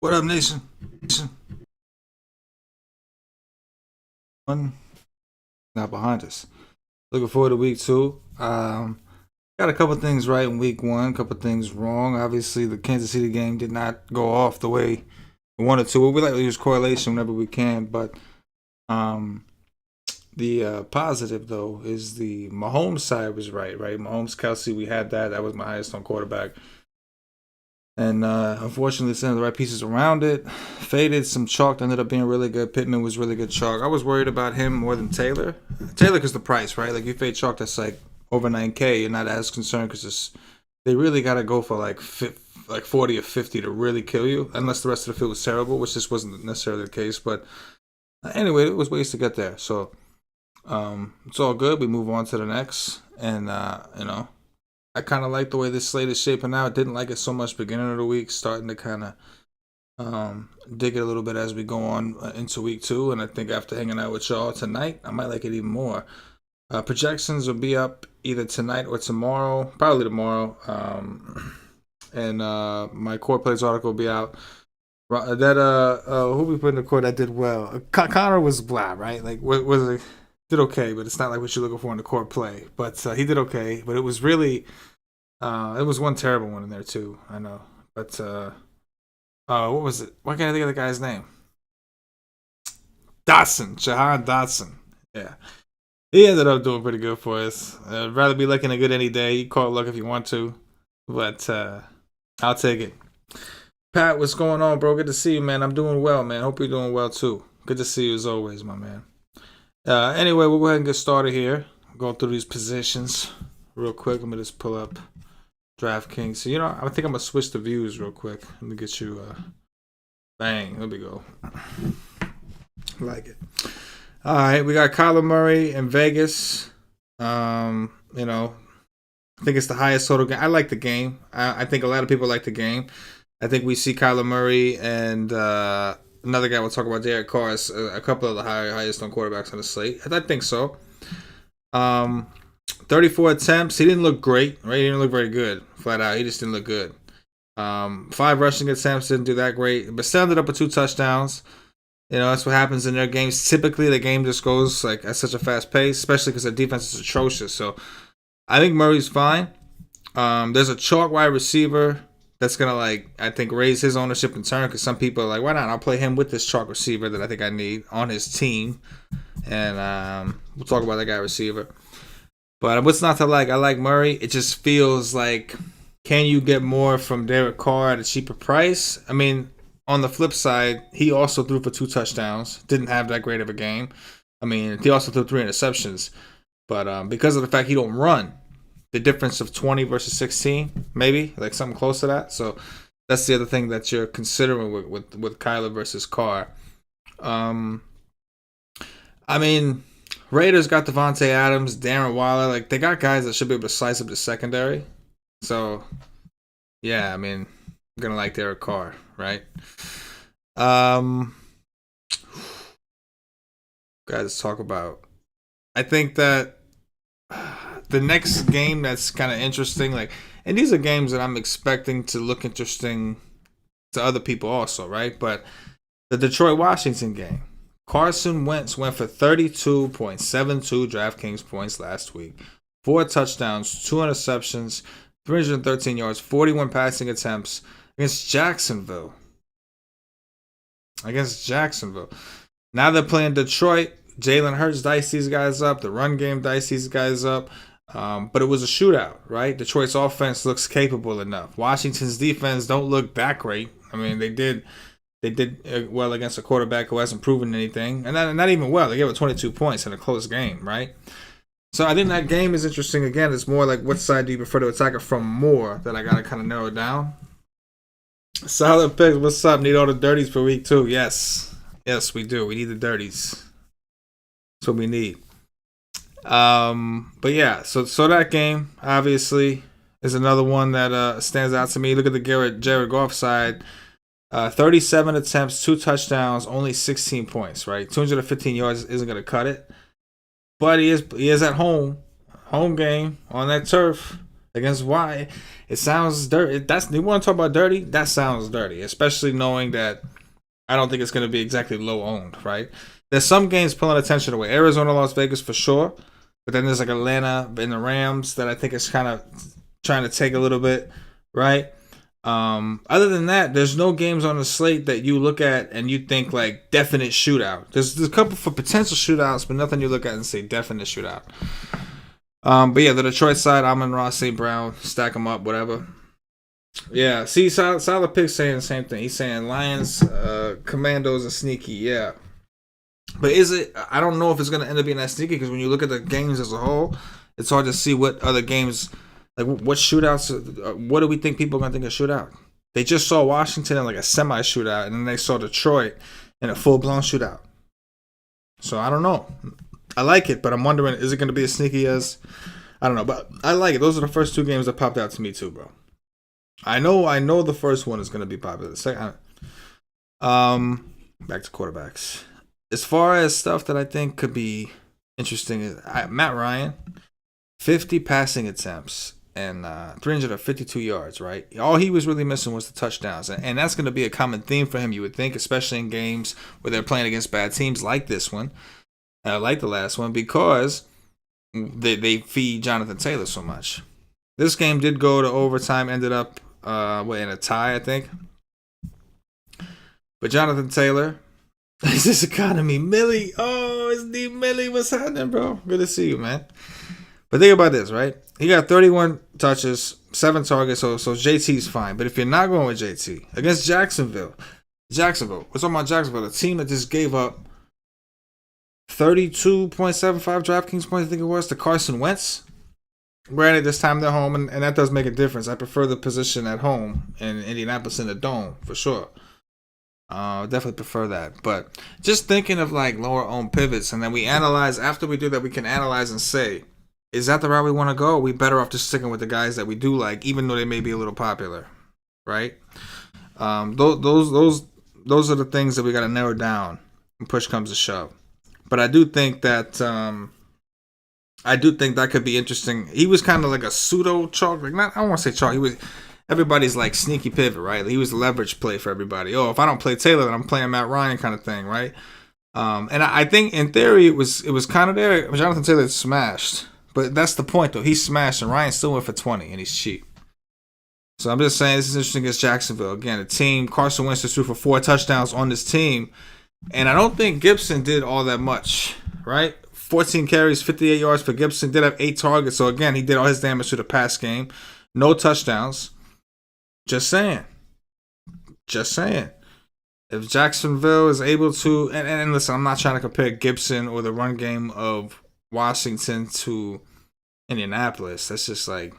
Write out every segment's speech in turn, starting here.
What up, Nation? One now behind us. Looking forward to week 2. Got a couple things right in week 1, a couple things wrong. Obviously, the Kansas City game did not go off the way we wanted to. We like to use correlation whenever we can, but the positive though is the Mahomes side was right. Mahomes, Kelsey, we had that. That was my highest on quarterback. And unfortunately, some of the right pieces around it faded. Some chalk that ended up being really good. Pittman was really good chalk. I was worried about him more than Taylor. Taylor because the price, right? Like you fade chalk that's like over 9K, you're not as concerned because they really got to go for like 40 or 50 to really kill you, unless the rest of the field was terrible, which just wasn't necessarily the case. But anyway, it was ways to get there. So it's all good. We move on to the next, and I kind of like the way this slate is shaping out. Didn't like it so much beginning of the week. Starting to kind of dig it a little bit as we go on into week 2. And I think after hanging out with y'all tonight, I might like it even more. Projections will be up either tonight or tomorrow. Probably tomorrow. And my core plays article will be out. That who we put in the core that did well? Connor was blah, right? Like was it? Did okay, but it's not like what you're looking for in the core play. But he did okay. But it was really, it was one terrible one in there too. I know. But what was it? Why can't I think of the guy's name? Jahan Dotson. Yeah, he ended up doing pretty good for us. I'd rather be looking good any day. You call it luck if you want to, but I'll take it. Pat, what's going on, bro? Good to see you, man. I'm doing well, man. Hope you're doing well too. Good to see you as always, my man. Anyway, we'll go ahead and get started here. Going through these positions real quick. Let me just pull up Draftkings. So, I think I'm going to switch the views real quick. Let me get you, bang, there we go. Like it. All right, we got Kyler Murray in Vegas. I think it's the highest total game. I like the game. I think a lot of people like the game. I think we see Kyler Murray and another guy we'll talk about, Derek Carr, is a couple of the highest on quarterbacks on the slate. I think so. 34 attempts. He didn't look great, right? He didn't look very good, flat out. He just didn't look good. 5 rushing attempts, didn't do that great, but still ended up with 2 touchdowns. That's what happens in their games. Typically, the game just goes like at such a fast pace, especially because their defense is atrocious. So I think Murray's fine. There's a chalk wide receiver that's going to, I think, raise his ownership in turn because some people are like, why not? I'll play him with this chalk receiver that I think I need on his team. And we'll talk about that guy receiver. But what's not to like? I like Murray. It just feels like, can you get more from Derek Carr at a cheaper price? I mean, on the flip side, he also threw for 2 touchdowns. Didn't have that great of a game. I mean, he also threw 3 interceptions. But because of the fact he don't run, the difference of 20 versus 16, maybe, like something close to that. So that's the other thing that you're considering with Kyler versus Carr. I mean, Raiders got Devontae Adams, Darren Waller. Like, they got guys that should be able to slice up the secondary. So, yeah, I mean, I'm going to like Derek Carr, right? Guys, let's talk about. I think that the next game that's kind of interesting, like, and these are games that I'm expecting to look interesting to other people also, right? But the Detroit Washington game, Carson Wentz went for 32.72 DraftKings points last week, 4 touchdowns, 2 interceptions, 313 yards, 41 passing attempts against Jacksonville. Now they're playing Detroit. Jalen Hurts diced these guys up. The run game diced these guys up. But it was a shootout, right? Detroit's offense looks capable enough. Washington's defense don't look that great. I mean, they did well against a quarterback who hasn't proven anything. And not even well. They gave it 22 points in a close game, right? So I think that game is interesting. Again, it's more like, what side do you prefer to attack it from more, that I got to kind of narrow it down. Solid picks. What's up? Need all the dirties for week 2. Yes, we do. We need the dirties. That's what we need. But yeah, so that game obviously is another one that stands out to me. Look at the Jared Goff side. 37 attempts, 2 touchdowns, only 16 points, right? 215 yards isn't going to cut it. But he is at home game on that turf against Y. It sounds dirty. You want to talk about dirty? That sounds dirty, especially knowing that I don't think it's going to be exactly low owned, right? There's some games pulling attention away. Arizona, Las Vegas for sure. But then there's like Atlanta and the Rams that I think is kind of trying to take a little bit, right? Other than that, there's no games on the slate that you look at and you think like definite shootout. There's a couple for potential shootouts, but nothing you look at and say definite shootout. But yeah, the Detroit side, Amon-Ra, St. Brown, stack them up, whatever. Yeah, see, solid pick saying the same thing. He's saying Lions, Commandos are sneaky, yeah. But is it? I don't know if it's going to end up being that sneaky, because when you look at the games as a whole, it's hard to see what other games, like what shootouts, what do we think people are going to think of shootout? They just saw Washington in like a semi-shootout, and then they saw Detroit in a full-blown shootout. So I don't know. I like it, but I'm wondering, is it going to be as sneaky as, I don't know, but I like it. Those are the first 2 games that popped out to me too, bro. I know the first one is going to be popular. The second, back to quarterbacks. As far as stuff that I think could be interesting, Matt Ryan, 50 passing attempts and 352 yards, right? All he was really missing was the touchdowns. And that's going to be a common theme for him, you would think, especially in games where they're playing against bad teams like this one, like the last one, because they feed Jonathan Taylor so much. This game did go to overtime, ended up in a tie, I think. But Jonathan Taylor, is this economy? Millie. Oh, it's the Millie. What's happening, bro? Good to see you, man. But think about this, right? He got 31 touches, 7 targets, so JT's fine. But if you're not going with JT, against Jacksonville, we're talking about Jacksonville, a team that just gave up 32.75 DraftKings points, I think it was, to Carson Wentz. Granted, this time they're home, and that does make a difference. I prefer the position at home in Indianapolis in the Dome, for sure. Definitely prefer that. But just thinking of like lower owned pivots, and then we analyze, after we do that, we can analyze and say, is that the route we want to go? Or are we better off just sticking with the guys that we do like, even though they may be a little popular, right? Those are the things that we got to narrow down when push comes to shove. But I do think that could be interesting. He was kind of like a pseudo chalk, like not, I don't want to say chalk. He was everybody's like sneaky pivot, right? He was a leverage play for everybody. Oh, if I don't play Taylor, then I'm playing Matt Ryan, kind of thing, right? And I think in theory it was kind of there. Jonathan Taylor smashed, but that's the point though. He smashed, and Ryan still went for 20, and he's cheap. So I'm just saying this is interesting against Jacksonville. Again, a team, Carson Wentz threw for 4 touchdowns on this team, and I don't think Gibson did all that much, right? 14 carries, 58 yards for Gibson. Did have 8 targets, so again, he did all his damage to the pass game. No touchdowns. Just saying. If Jacksonville is able to, and listen, I'm not trying to compare Gibson or the run game of Washington to Indianapolis. That's just like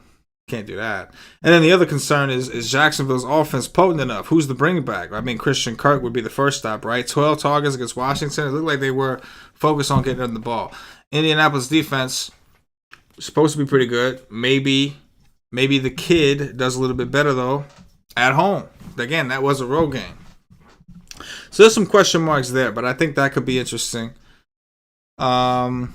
Can't do that. And then the other concern is Jacksonville's offense potent enough? Who's the bring back? I mean, Christian Kirk would be the first stop, right? 12 targets against Washington. It looked like they were focused on getting the ball. Indianapolis defense supposed to be pretty good. Maybe the kid does a little bit better though at home. Again, that was a road game. So there's some question marks there, but I think that could be interesting. Joe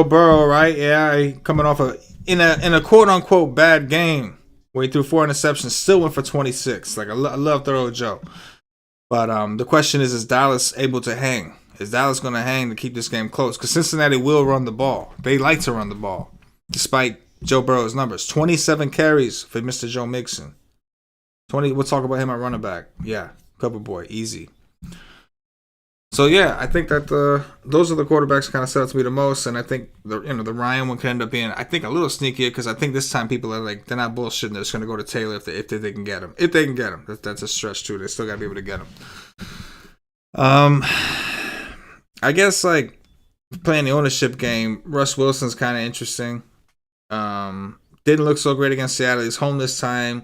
Burrow, right? Yeah, coming off in a quote unquote bad game where he threw 4 interceptions, still went for 26. Like I love thorough Joe, but the question is Dallas able to hang? Is Dallas going to hang to keep this game close? Because Cincinnati will run the ball. They like to run the ball, despite Joe Burrow's numbers. 27 carries for Mr. Joe Mixon. 20. We'll talk about him at running back. Yeah, cover boy, easy. So yeah, I think that those are the quarterbacks kind of set out to me the most, and I think the Ryan one can end up being a little sneakier because I think this time people are like they're not bullshitting. They're just going to go to Taylor if they can get him. If they can get him, that's a stretch too. They still got to be able to get him. I guess like playing the ownership game, Russ Wilson's kind of interesting. Didn't look so great against Seattle. He's home this time,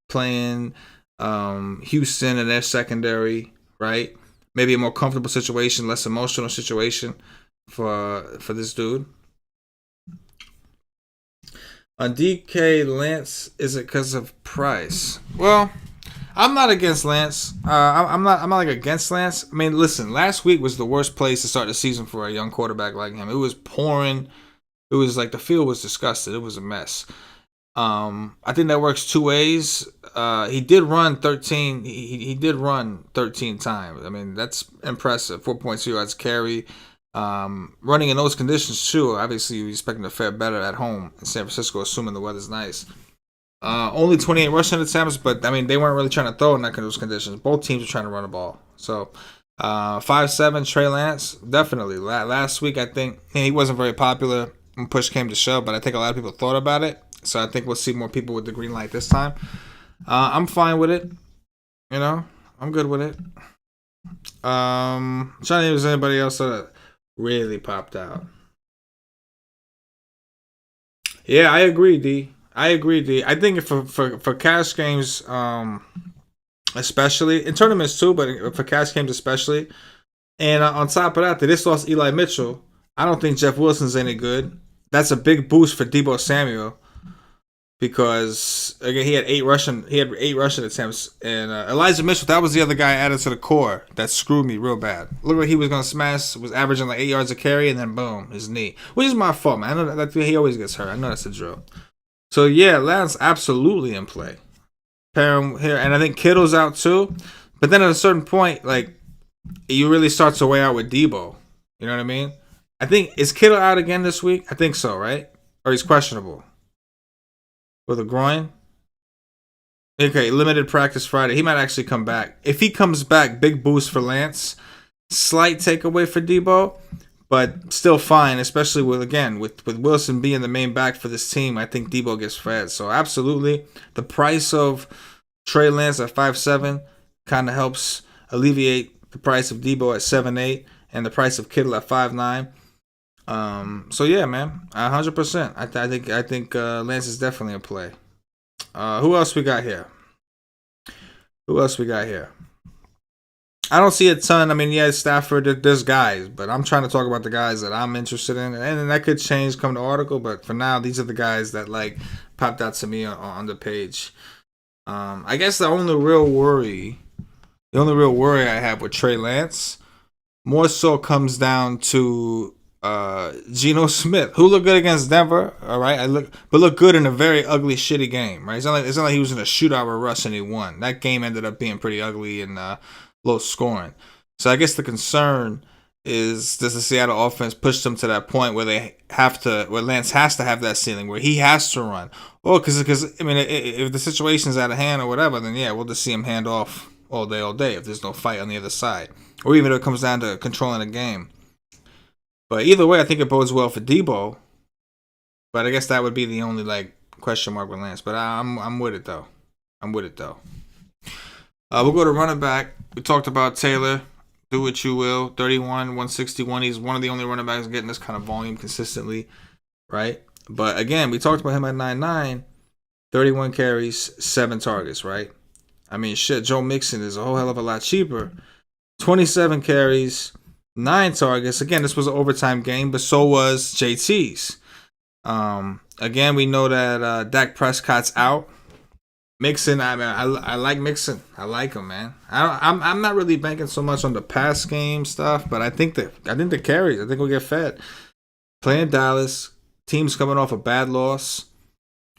playing Houston and their secondary, right? Maybe a more comfortable situation, less emotional situation for this dude. On DK Lance, is it because of price? Well, I'm not against Lance. I'm not like against Lance. I mean, listen, last week was the worst place to start the season for a young quarterback like him. It was pouring. It was like the field was disgusted. It was a mess. I think that works two ways. He did run 13. He did run 13 times. I mean, that's impressive. 4.2 yards carry. Running in those conditions too. Obviously, you're expecting to fare better at home in San Francisco, assuming the weather's nice. Only 28 rushing attempts, but I mean they weren't really trying to throw in those conditions. Both teams were trying to run the ball. So 5'7" Trey Lance, definitely. Last week I think he wasn't very popular when push came to shove, but I think a lot of people thought about it. So I think we'll see more people with the green light this time. I'm fine with it. I'm good with it. Trying to think if there's anybody else that really popped out. Yeah, I agree, D. I think for cash games, especially in tournaments too, but for cash games especially, and on top of that, they just lost Eli Mitchell. I don't think Jeff Wilson's any good. That's a big boost for Deebo Samuel because again he had 8 rushing attempts, and Elijah Mitchell, that was the other guy added to the core that screwed me real bad. Looked like he was gonna smash, was averaging like 8 yards a carry, and then boom, his knee, which is my fault, man. I know that he always gets hurt. I know that's the drill. So yeah, Lance absolutely in play. Pair him here, and I think Kittle's out too. But then at a certain point, like you really start to weigh out with Deebo. You know what I mean? I think is Kittle out again this week? I think so, right? Or he's questionable with a groin. Okay, limited practice Friday. He might actually come back. If he comes back, big boost for Lance. Slight takeaway for Deebo. But still fine, especially with Wilson being the main back for this team. I think Deebo gets fed. So absolutely, the price of Trey Lance at 5'7" kind of helps alleviate the price of Deebo at 7'8" and the price of Kittle at 5'9". So yeah, man, 100%. I think Lance is definitely a play. Who else we got here? I don't see a ton. I mean, yeah, Stafford, there's guys, but I'm trying to talk about the guys that I'm interested in, and that could change come the article. But for now, these are the guys that like popped out to me on the page. I guess the only real worry I have with Trey Lance more so comes down to Geno Smith, who looked good against Denver. All right, but looked good in a very ugly, shitty game. Right, it's not like he was in a shootout with Russ and he won. That game ended up being pretty ugly and low scoring. So I guess the concern is, does the Seattle offense push them to that point where where Lance has to have that ceiling, where he has to run? Or because I mean, if the situation's out of hand or whatever, then yeah, we'll just see him hand off all day if there's no fight on the other side, or even if it comes down to controlling the game. But either way, I think it bodes well for Deebo. But I guess that would be the only like question mark with Lance. But I'm with it though. We'll go to running back. We talked about Taylor. Do what you will. 31, 161. He's one of the only running backs getting this kind of volume consistently, right? But again, we talked about him at 9'9". 31 carries, 7 targets, right? I mean, shit, Joe Mixon is a whole hell of a lot cheaper. 27 carries, 9 targets. Again, this was an overtime game, but so was JT's. Again, we know that Dak Prescott's out. Mixon, I mean, I like Mixon. I like him, man. I'm not really banking so much on the pass game stuff, but I think the carries. I think we'll get fed. Playing Dallas, teams coming off a bad loss.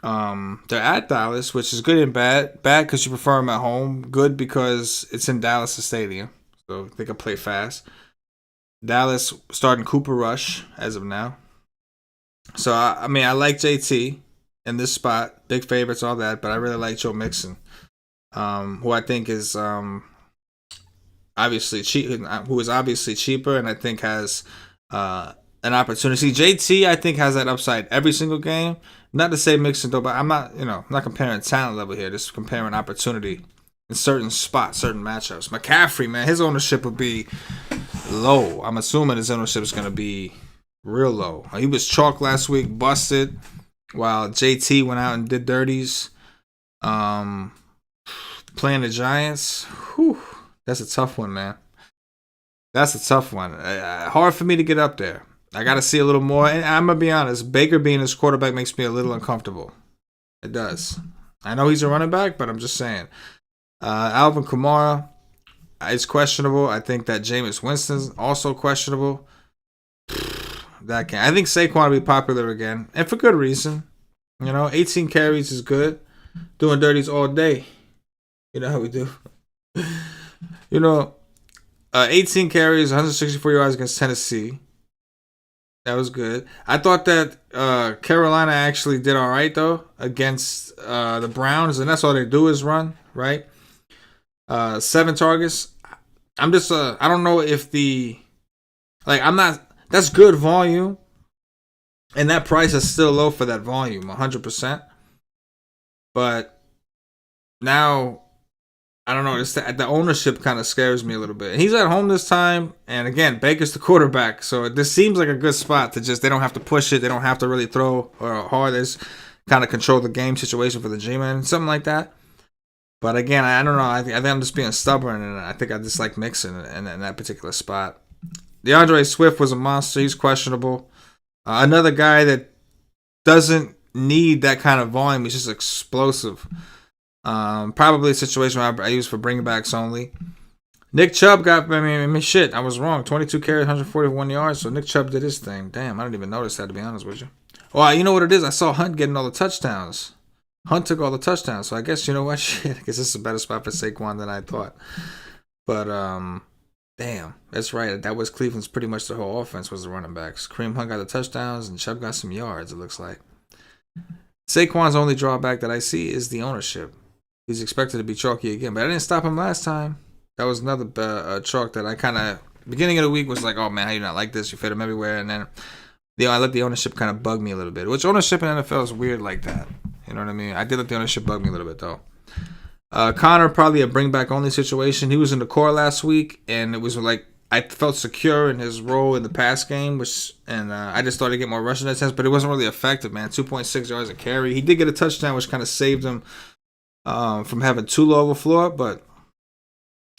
They're at Dallas, which is good and bad. Bad because you prefer them at home. Good because it's in Dallas Stadium, so they can play fast. Dallas starting Cooper Rush as of now. So I mean, I like JT in this spot, big favorites, all that, but I really like Joe Mixon, who I think is obviously cheap, who is obviously cheaper, and I think has an opportunity. JT, I think, has that upside every single game. Not to say Mixon though, but I'm not comparing talent level here. Just comparing opportunity in certain spots, certain matchups. McCaffrey, man, his ownership would be low. I'm assuming his ownership is going to be real low. He was chalk last week, busted, while JT went out and did dirties. Playing the Giants, that's a tough one, man. That's a tough one. Hard for me to get up there. I got to see a little more. And I'm going to be honest, Baker being his quarterback makes me a little uncomfortable. It does. I know he's a running back, but I'm just saying. Alvin Kamara is questionable. I think that Jameis Winston's also questionable. I think Saquon will be popular again, and for good reason. 18 carries is good. Doing dirties all day. You know how we do. 18 carries, 164 yards against Tennessee. That was good. I thought that Carolina actually did all right, though, against the Browns, and that's all they do is run, right? 7 targets. I'm just, I don't know if that's good volume, and that price is still low for that volume, 100%. But now, I don't know, the ownership kind of scares me a little bit. And he's at home this time, and again, Baker's the quarterback, so this seems like a good spot to just, they don't have to push it, they don't have to really throw or hard, they just kind of control the game situation for the G-Man, something like that. But again, I don't know, I think I'm just being stubborn, and I think I just like Mixon in that particular spot. DeAndre Swift was a monster. He's questionable. Another guy that doesn't need that kind of volume. He's just explosive. Probably a situation where I use for bringbacks only. Nick Chubb I was wrong. 22 carries, 141 yards. So Nick Chubb did his thing. Damn, I didn't even notice that, to be honest with you. Well, you know what it is? I saw Hunt getting all the touchdowns. Hunt took all the touchdowns. So I guess, you know what? Shit, I guess this is a better spot for Saquon than I thought. But, damn, that's right. That was Cleveland's pretty much the whole offense was the running backs. Kareem Hunt got the touchdowns, and Chubb got some yards, it looks like. Saquon's only drawback that I see is the ownership. He's expected to be chalky again, but I didn't stop him last time. That was another chalk that I kind of, beginning of the week, was like, oh, man, how you not like this? You fit him everywhere. And then I let the ownership kind of bug me a little bit, which ownership in NFL is weird like that. You know what I mean? I did let the ownership bug me a little bit, though. Connor, probably a bring back only situation. He was in the core last week, and it was like I felt secure in his role in the pass game, I just thought he'd get more rushing attempts, but it wasn't really effective, man. 2.6 yards a carry. He did get a touchdown, which kind of saved him from having too low of a floor, but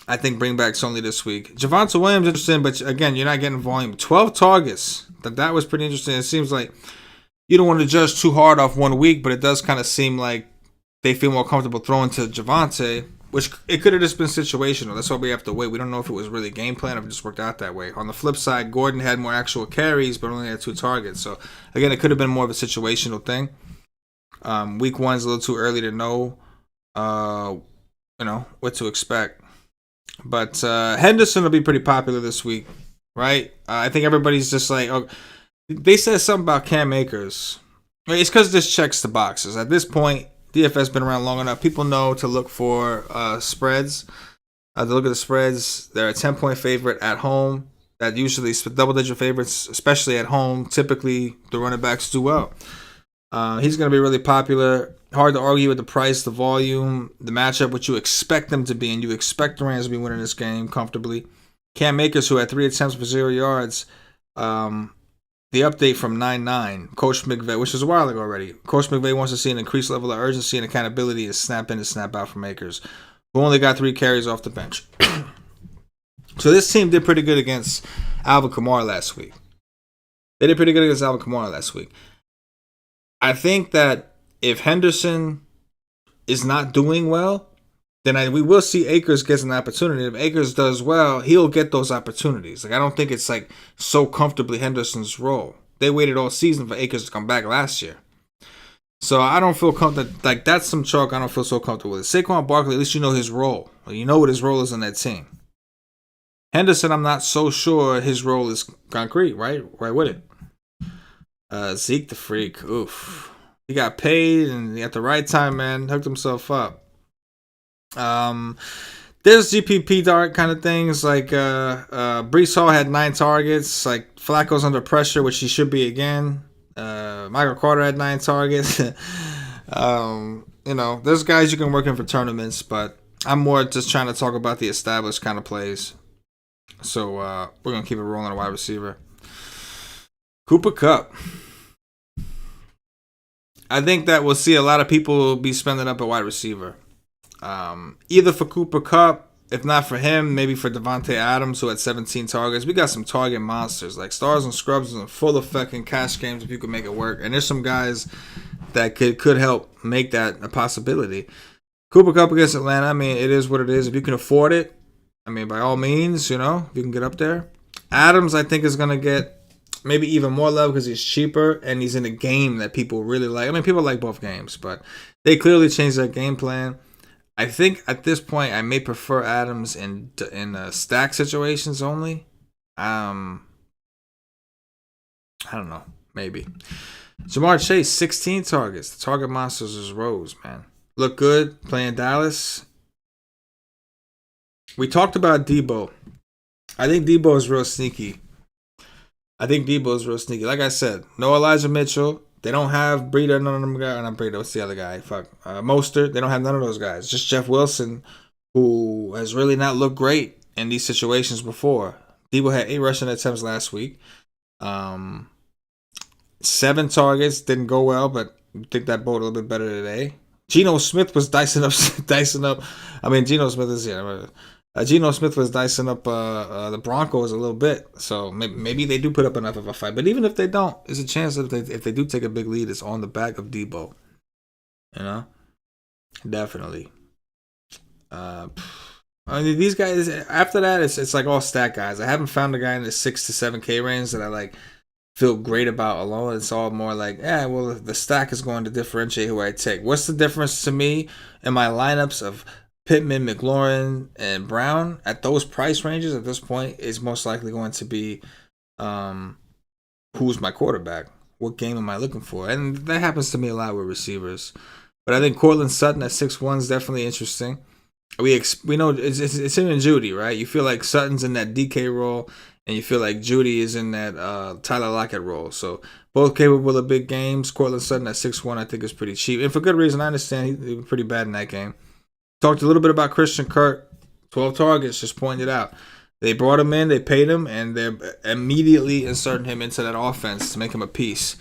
I think bring backs only this week. Javonte Williams interesting, but again, you're not getting volume. 12 targets. That was pretty interesting. It seems like you don't want to judge too hard off 1 week, but it does kind of seem like they feel more comfortable throwing to Javonte, which it could have just been situational. That's why we have to wait. We don't know if it was really game plan or if it just worked out that way. On the flip side, Gordon had more actual carries, but only had 2 targets. So, again, it could have been more of a situational thing. Week 1's a little too early to know, what to expect. But Henderson will be pretty popular this week, right? I think everybody's just like, oh, they said something about Cam Akers. It's because this checks the boxes. At this point, DFS been around long enough. People know to look for spreads. To look at the spreads, they're a 10-point favorite at home. That usually double-digit favorites, especially at home. Typically, the running backs do well. He's going to be really popular. Hard to argue with the price, the volume, the matchup, what you expect them to be, and you expect the Rams to be winning this game comfortably. Cam Akers, who had 3 attempts for 0 yards, the update from 9-9, Coach McVay, which was a while ago already. Coach McVay wants to see an increased level of urgency and accountability to snap in and snap out from Akers, who only got 3 carries off the bench. So this team did pretty good against Alvin Kamara last week. They did pretty good against Alvin Kamara last week. I think that if Henderson is not doing well, then we will see Akers get an opportunity. If Akers does well, he'll get those opportunities. Like, I don't think it's like so comfortably Henderson's role. They waited all season for Akers to come back last year. So I don't feel comfortable. Like, that's some chalk I don't feel so comfortable with. Saquon Barkley, at least you know his role. You know what his role is on that team. Henderson, I'm not so sure his role is concrete, right? Right with it. Zeke the Freak. Oof. He got paid and at the right time, man, hooked himself up. There's GPP dart kind of things. Like Brees Hall had 9 targets. Like Flacco's under pressure, which he should be again. Michael Carter had 9 targets. There's guys you can work in for tournaments, but I'm more just trying to talk about the established kind of plays. So we're going to keep it rolling a wide receiver. Cooper Kupp. I think that we'll see a lot of people be spending up at wide receiver. Either for Cooper Kupp, if not for him, maybe for Devontae Adams, who had 17 targets. We got some target monsters. Like Stars and Scrubs in full effect in cash games if you can make it work. And there's some guys that could help make that a possibility. Cooper Kupp against Atlanta, I mean, it is what it is. If you can afford it, I mean, by all means, if you can get up there. Adams, I think, is going to get maybe even more love because he's cheaper and he's in a game that people really like. I mean, people like both games, but they clearly changed their game plan. I think at this point, I may prefer Adams in stack situations only. I don't know. Maybe. Jamar Chase, 16 targets. The target monsters is Rose, man. Look good playing Dallas. We talked about Debo. I think Debo is real sneaky. Like I said, no Elijah Mitchell. They don't have Breida, none of them guys. Not Breida, what's the other guy? Mostert. They don't have none of those guys. Just Jeff Wilson, who has really not looked great in these situations before. Debo had 8 rushing attempts last week. 7 targets. Didn't go well, but I think that bode a little bit better today. Geno Smith was dicing up. I mean, Geno Smith is here. Geno Smith was dicing up the Broncos a little bit, so maybe they do put up enough of a fight. But even if they don't, there's a chance that if they do take a big lead, it's on the back of Debo. Definitely. I mean, these guys. After that, it's like all stat guys. I haven't found a guy in the 6 to 7K range that I like feel great about alone. It's all more like, well, the stack is going to differentiate who I take. What's the difference to me in my lineups of Pittman, McLaurin, and Brown at those price ranges at this point is most likely going to be who's my quarterback? What game am I looking for? And that happens to me a lot with receivers. But I think Cortland Sutton at 6'1" is definitely interesting. We know it's him and Judy, right? You feel like Sutton's in that DK role, and you feel like Judy is in that Tyler Lockett role. So both capable of big games. Cortland Sutton at 6'1" I think is pretty cheap. And for good reason. I understand he was pretty bad in that game. Talked a little bit about Christian Kirk. 12 targets, just pointed out. They brought him in, they paid him, and they're immediately inserting him into that offense to make him a piece.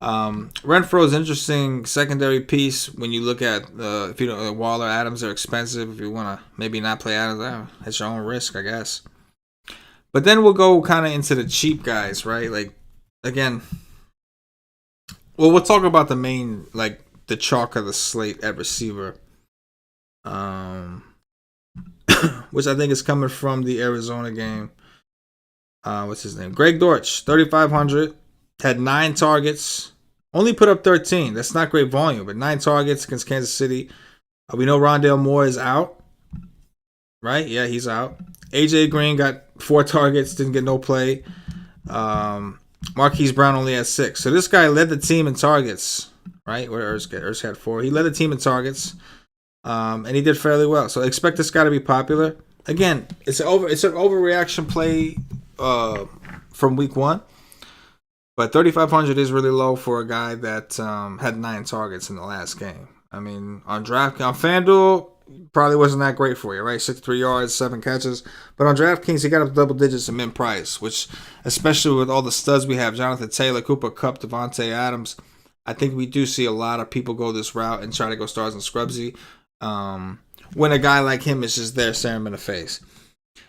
Renfro's interesting secondary piece when you look at if you know Waller, Adams are expensive. If you want to maybe not play Adams, it's your own risk, I guess. But then we'll go kind of into the cheap guys, right? Like, again, we'll talk about the main, like, the chalk of the slate at receiver. Which I think is coming from the Arizona game. What's his name? Greg Dortch, 3,500, had 9 targets, only put up 13. That's not great volume, but 9 targets against Kansas City. We know Rondale Moore is out, right? Yeah, he's out. AJ Green got 4 targets, didn't get no play. Marquise Brown only had 6. So this guy led the team in targets, right? What did Ertz had 4. He led the team in targets. And he did fairly well. So expect this guy to be popular. Again, it's an overreaction play from week 1. But 3,500 is really low for a guy that had 9 targets in the last game. I mean, on FanDuel, probably wasn't that great for you, right? 63 yards, 7 catches. But on DraftKings, he got up to double digits in mint price, which, especially with all the studs we have, Jonathan Taylor, Cooper Kupp, Devontae Adams, I think we do see a lot of people go this route and try to go stars and scrubsy. When a guy like him is just there staring him in the face.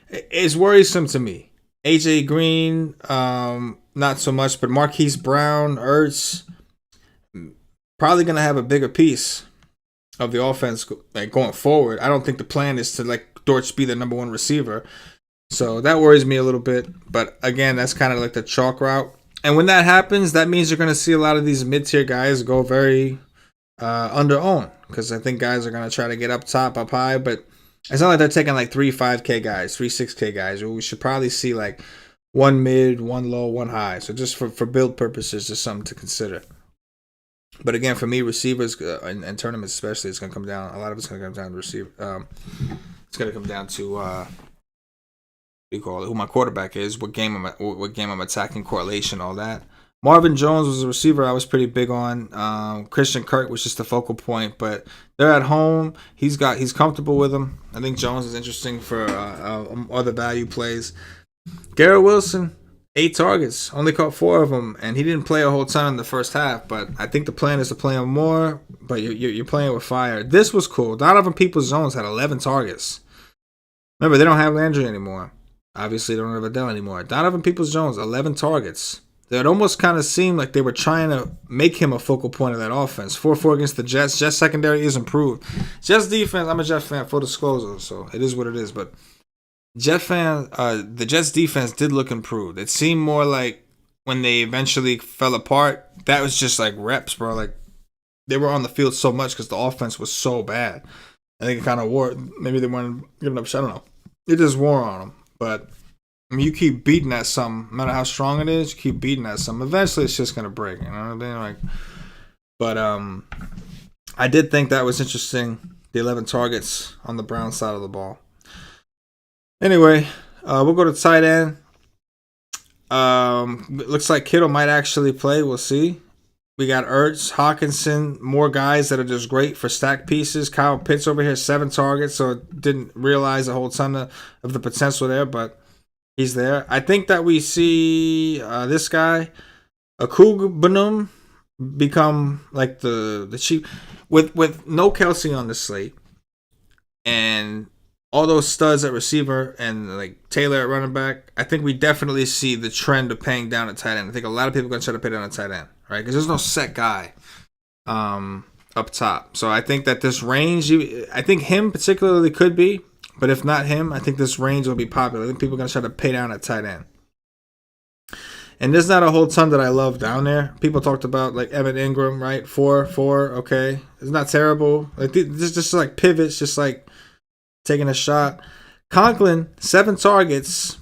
It's worrisome to me. AJ Green, not so much, but Marquise Brown, Ertz, probably going to have a bigger piece of the offense like going forward. I don't think the plan is to like Dortch be the number one receiver. So that worries me a little bit. But again, that's kind of like the chalk route. And when that happens, that means you're going to see a lot of these mid-tier guys go very under-owned. Because I think guys are going to try to get up top, up high. But it's not like they're taking like 3 5K guys, 3 6K guys. We should probably see like 1 mid, 1 low, 1 high. So just for build purposes, just something to consider. But again, for me, receivers and tournaments especially, it's going to come down. A lot of it's going to come down to receiver. It's going to come down to what do you call it? Who my quarterback is, what game I'm attacking, correlation, all that. Marvin Jones was a receiver I was pretty big on. Christian Kirk was just the focal point, but they're at home. He's comfortable with them. I think Jones is interesting for other value plays. Garrett Wilson, 8 targets, only caught 4 of them, and he didn't play a whole ton in the first half. But I think the plan is to play him more. But you're playing with fire. This was cool. Donovan Peoples-Jones had 11 targets. Remember, they don't have Landry anymore. Obviously, they don't have Adele anymore. Donovan Peoples-Jones, 11 targets. It almost kind of seemed like they were trying to make him a focal point of that offense. 4-4 against the Jets. Jets secondary is improved. Jets defense, I'm a Jets fan, full disclosure, so it is what it is. But the Jets defense did look improved. It seemed more like when they eventually fell apart, that was just like reps, bro. Like they were on the field so much because the offense was so bad. I think it kind of wore. Maybe they weren't giving up. I don't know. It just wore on them. But I mean, you keep beating at something, no matter how strong it is, you keep beating at something. Eventually, it's just gonna break. You know what I mean? Like, but I did think that was interesting. The 11 targets on the Brown side of the ball. Anyway, we'll go to tight end. Looks like Kittle might actually play. We'll see. We got Ertz, Hawkinson, more guys that are just great for stack pieces. Kyle Pitts over here, 7 targets, so didn't realize a whole ton of the potential there, but he's there. I think that we see this guy, Akugbanum, become like the cheap with no Kelsey on the slate and all those studs at receiver and like Taylor at running back. I think we definitely see the trend of paying down at tight end. I think a lot of people are going to try to pay down at tight end, right? Because there's no set guy up top. So I think that this range, I think him particularly could be, but if not him, I think this range will be popular. I think people are going to try to pay down at tight end. And there's not a whole ton that I love down there. People talked about like Evan Ingram, right? 4, okay. It's not terrible. Like this just like pivots, just like taking a shot. Conklin, 7 targets.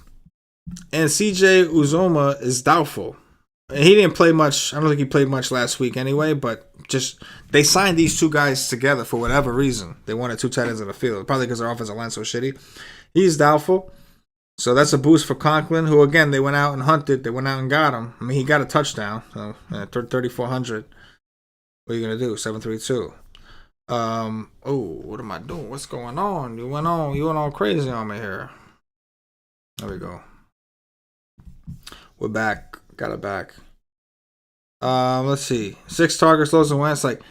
And CJ Uzoma is doubtful. He didn't play much. I don't think he played much last week anyway, but just they signed these 2 guys together for whatever reason. They wanted 2 tight ends in the field. Probably because their offensive line's so shitty. He's doubtful. So that's a boost for Conklin, who, again, they went out and hunted. They went out and got him. I mean, he got a touchdown. So, 3,400. What are you going to do? 732. What am I doing? What's going on? You went all crazy on me here. There we go. We're back. Got it back. Let's see. 6 targets, loads of Wentz. Like,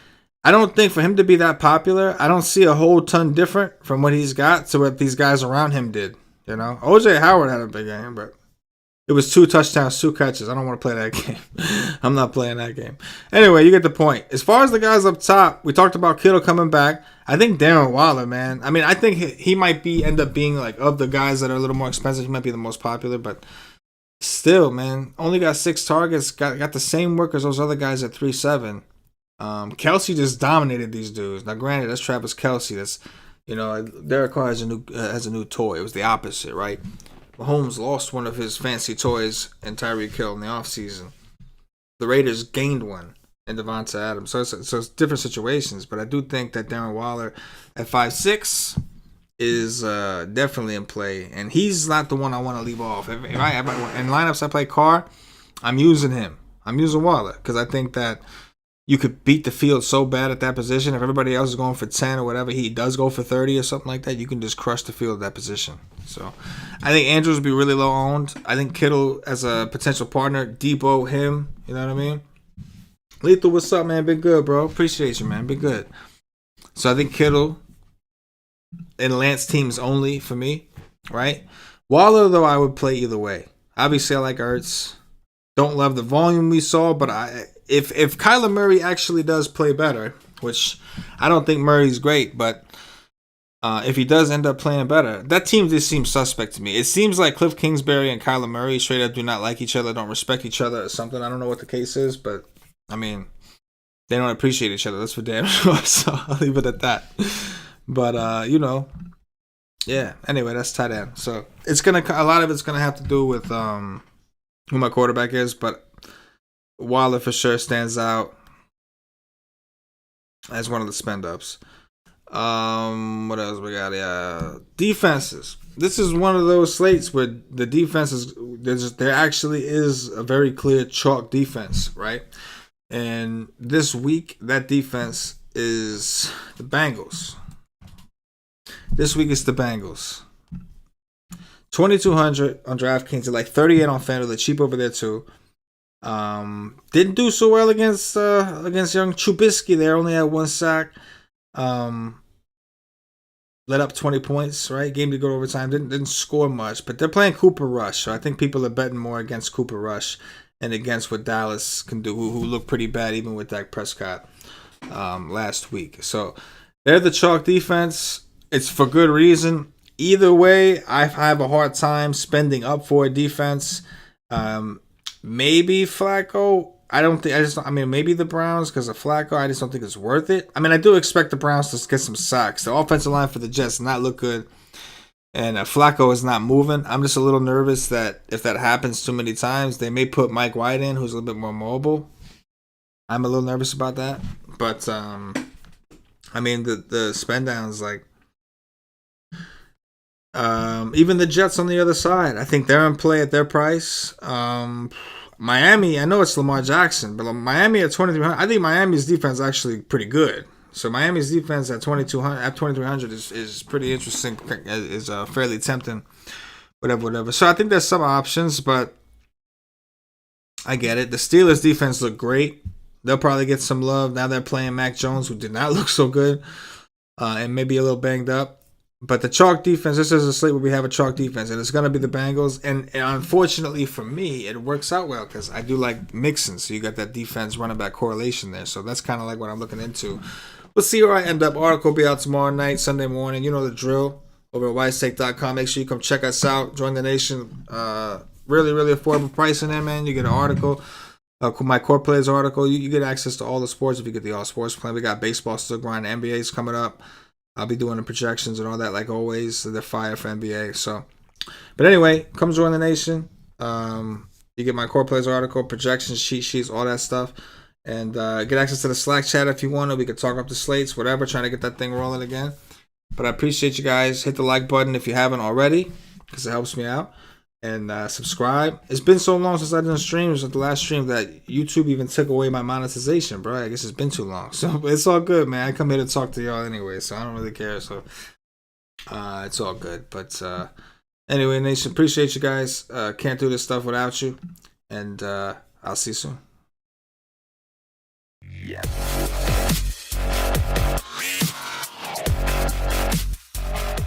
I don't think for him to be that popular, I don't see a whole ton different from what he's got to what these guys around him did. You know, OJ Howard had a big game, but it was 2 touchdowns, 2 catches. I don't want to play that game. I'm not playing that game. Anyway, you get the point. As far as the guys up top, we talked about Kittle coming back. I think Darren Waller, man. I mean, I think he might end up being like of the guys that are a little more expensive. He might be the most popular, but still, man, only got 6 targets. Got the same work as those other guys at 3.7. Kelsey just dominated these dudes. Now, granted, that's Travis Kelsey. That's Derek Carr has a new toy. It was the opposite, right? Mahomes lost one of his fancy toys in Tyreek Hill in the offseason. The Raiders gained one in Devontae Adams. So it's different situations, but I do think that Darren Waller at 5'6" is definitely in play, and he's not the one I want to leave off. If I in lineups I play Carr, I'm using him. I'm using Waller because I think that you could beat the field so bad at that position. If everybody else is going for 10 or whatever, he does go for 30 or something like that, you can just crush the field at that position. So I think Andrews would be really low owned. I think Kittle as a potential partner, Debo, him, you know what I mean? Lethal, what's up, man? Been good, bro. Appreciate you, man. Been good. So I think Kittle and Lance teams only for me, right? Waller, though, I would play either way. Obviously, I like Ertz. Don't love the volume we saw, but if Kyler Murray actually does play better, which I don't think Murray's great, but if he does end up playing better, that team just seems suspect to me. It seems like Cliff Kingsbury and Kyler Murray straight up do not like each other, don't respect each other or something. I don't know what the case is, but I mean, they don't appreciate each other. That's for damn sure. So I'll leave it at that. But you know, yeah. Anyway, that's tight end. So it's a lot of it's gonna have to do with who my quarterback is, but Waller for sure stands out as one of the spend ups. What else we got? Yeah, defenses. This is one of those slates where the defenses there actually is a very clear chalk defense, right? And this week that defense is the Bengals. This week it's the Bengals. 2,200 on DraftKings. They're like 38 on FanDuel. They're cheap over there too. Didn't do so well against young Trubisky. They only had 1 sack. Let up 20 points, right? Game to go overtime. Didn't score much, but they're playing Cooper Rush. So I think people are betting more against Cooper Rush and against what Dallas can do, who look pretty bad even with Dak Prescott last week. So they're the chalk defense. It's for good reason. Either way, I have a hard time spending up for a defense. Maybe Flacco. Maybe the Browns because of Flacco. I just don't think it's worth it. I mean, I do expect the Browns to get some sacks. The offensive line for the Jets does not look good. And Flacco is not moving. I'm just a little nervous that if that happens too many times, they may put Mike White in, who's a little bit more mobile. I'm a little nervous about that. But, I mean, the spend downs, like, even the Jets on the other side, I think they're in play at their price. Miami, I know it's Lamar Jackson, but Miami at 2,300, I think Miami's defense is actually pretty good. So Miami's defense at 2,300 is pretty interesting, is fairly tempting, whatever. So I think there's some options, but I get it. The Steelers defense look great. They'll probably get some love. Now they're playing Mac Jones, who did not look so good, and maybe a little banged up. But the chalk defense, this is a slate where we have a chalk defense, and it's going to be the Bengals. And unfortunately for me, it works out well because I do like mixing. So you got that defense running back correlation there. So that's kind of like what I'm looking into. We'll see where I end up. Article will be out tomorrow night, Sunday morning. You know the drill. Over at WiseTake.com. Make sure you come check us out. Join the nation. Really, really affordable pricing there, man. You get an article. My core players article. You get access to all the sports if you get the all sports plan. We got baseball still grinding. NBA's coming up. I'll be doing the projections and all that like always. So they're fire for NBA. So, but anyway, come join the nation. You get my core players article, projections, cheat sheets, all that stuff. And get access to the Slack chat if you want to. We could talk up the slates, whatever, trying to get that thing rolling again. But I appreciate you guys. Hit the like button if you haven't already because it helps me out. And subscribe. It's been so long since I done streams. At the last stream that YouTube even took away my monetization, bro. I guess it's been too long. So it's all good, man. I come here to talk to y'all anyway, so I don't really care. So it's all good. But anyway, nation, appreciate you guys. Can't do this stuff without you. And I'll see you soon. Yeah.